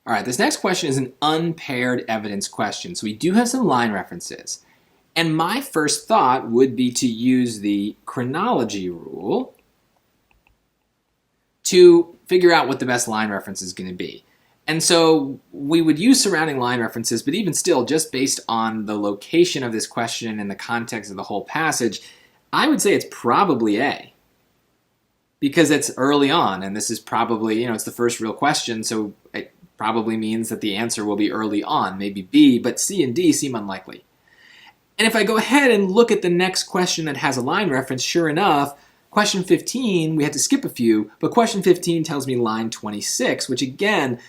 All right, this next question is an unpaired evidence question. So we do have some line references. And my first thought would be to use the chronology rule to figure out what the best line reference is going to be. And so we would use surrounding line references, but even still, just based on the location of this question and the context of the whole passage, I would say it's probably A. Because it's early on, and this is probably, it's the first real question, so it probably means that the answer will be early on, maybe B, but C and D seem unlikely. And if I go ahead and look at the next question that has a line reference, sure enough, question 15, we had to skip a few, but question 15 tells me line 26, which again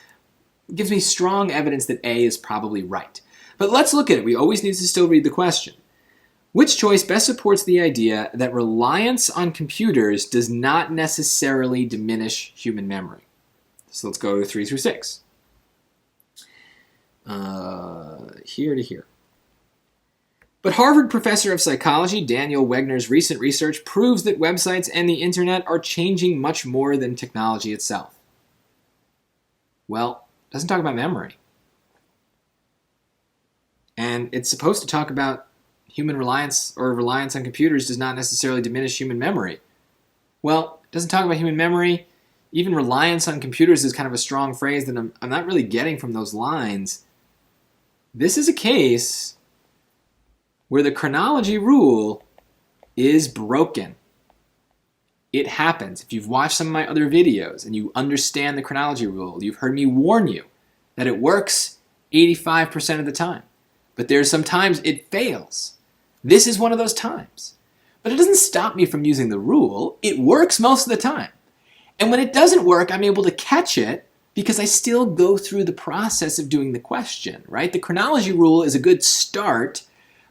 gives me strong evidence that A is probably right. But let's look at it. We always need to still read the question. Which choice best supports the idea that reliance on computers does not necessarily diminish human memory? So let's go to 3 through 6. Here to here. But Harvard professor of psychology Daniel Wegner's recent research proves that websites and the internet are changing much more than technology itself. Well, it doesn't talk about memory. And it's supposed to talk about human reliance or reliance on computers does not necessarily diminish human memory. Well, it doesn't talk about human memory. Even reliance on computers is kind of a strong phrase that I'm not really getting from those lines. This is a case where the chronology rule is broken. It happens. If you've watched some of my other videos and you understand the chronology rule, you've heard me warn you that it works 85% of the time. But there's some times it fails. This is one of those times. But it doesn't stop me from using the rule. It works most of the time. And when it doesn't work, I'm able to catch it because I still go through the process of doing the question, right? The chronology rule is a good start,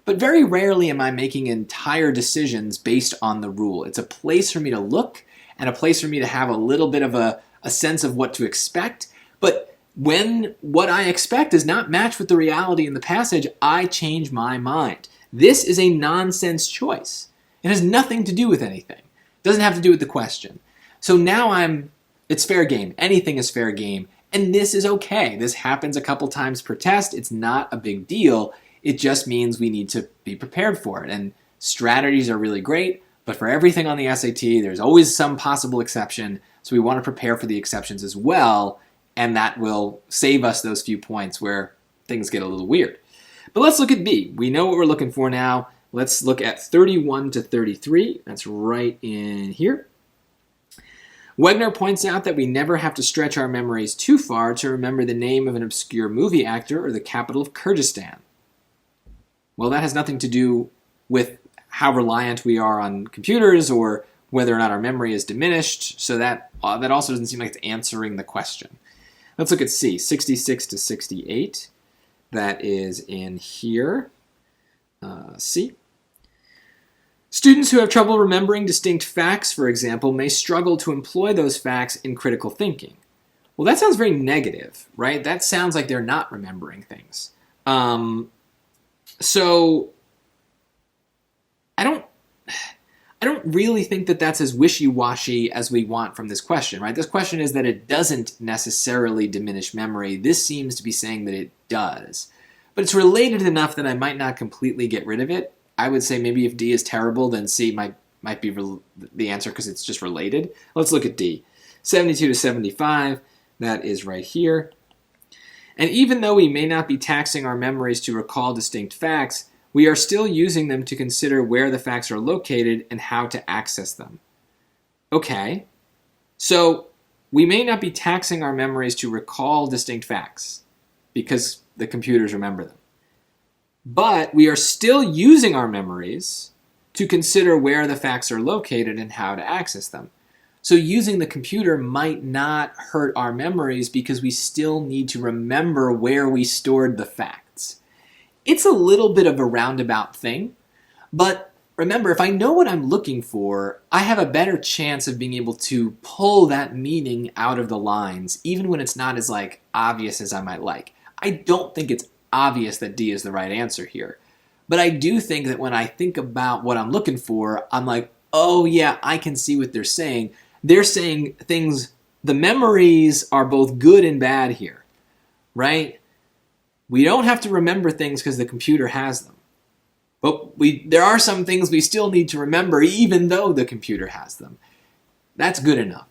but very rarely am I making entire decisions based on the rule. It's a place for me to look and a place for me to have a little bit of a sense of what to expect. But when what I expect does not match with the reality in the passage, I change my mind. This is a nonsense choice. It has nothing to do with anything. It doesn't have to do with the question. So now it's fair game. Anything is fair game. And this is okay. This happens a couple times per test. It's not a big deal. It just means we need to be prepared for it. And strategies are really great, but for everything on the SAT, there's always some possible exception. So we want to prepare for the exceptions as well, and that will save us those few points where things get a little weird. But let's look at B. We know what we're looking for now. Let's look at 31 to 33. That's right in here. Wegner points out that we never have to stretch our memories too far to remember the name of an obscure movie actor or the capital of Kyrgyzstan. Well, that has nothing to do with how reliant we are on computers or whether or not our memory is diminished, so that also doesn't seem like it's answering the question. Let's look at C, 66 to 68. That is in here. C. Students who have trouble remembering distinct facts, for example, may struggle to employ those facts in critical thinking. Well, that sounds very negative, right? That sounds like they're not remembering things. So I don't really think that that's as wishy-washy as we want from this question, right? This question is that it doesn't necessarily diminish memory. This seems to be saying that it does. But it's related enough that I might not completely get rid of it. I would say maybe if D is terrible, then C might be the answer because it's just related. Let's look at D. 72 to 75, that is right here. And even though we may not be taxing our memories to recall distinct facts, we are still using them to consider where the facts are located and how to access them. Okay, so we may not be taxing our memories to recall distinct facts because the computers remember them. But we are still using our memories to consider where the facts are located and how to access them. So using the computer might not hurt our memories because we still need to remember where we stored the facts. It's a little bit of a roundabout thing, but remember, if I know what I'm looking for, I have a better chance of being able to pull that meaning out of the lines, even when it's not as obvious as I might like. I don't think it's obvious that D is the right answer here. But I do think that when I think about what I'm looking for, I'm like, oh yeah, I can see what they're saying. They're saying things, the memories are both good and bad here. right? We don't have to remember things because the computer has them. But there are some things we still need to remember even though the computer has them. That's good enough.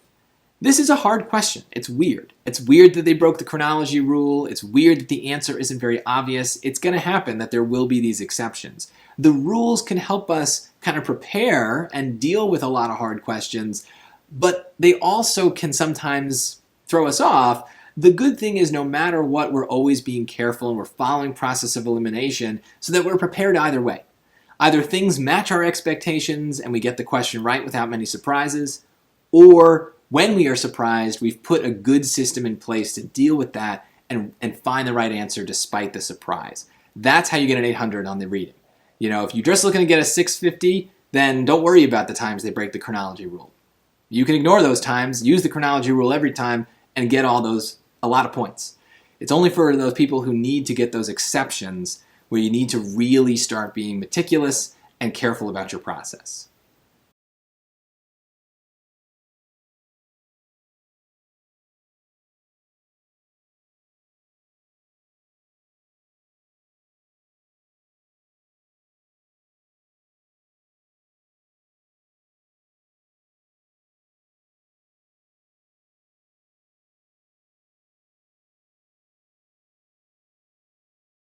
This is a hard question. It's weird. It's weird that they broke the chronology rule. It's weird that the answer isn't very obvious. It's going to happen that there will be these exceptions. The rules can help us kind of prepare and deal with a lot of hard questions, but they also can sometimes throw us off. The good thing is no matter what, we're always being careful and we're following process of elimination so that we're prepared either way. Either things match our expectations and we get the question right without many surprises, or when we are surprised, we've put a good system in place to deal with that and find the right answer despite the surprise. That's how you get an 800 on the reading. If you're just looking to get a 650, then don't worry about the times they break the chronology rule. You can ignore those times, use the chronology rule every time, and get a lot of points. It's only for those people who need to get those exceptions where you need to really start being meticulous and careful about your process.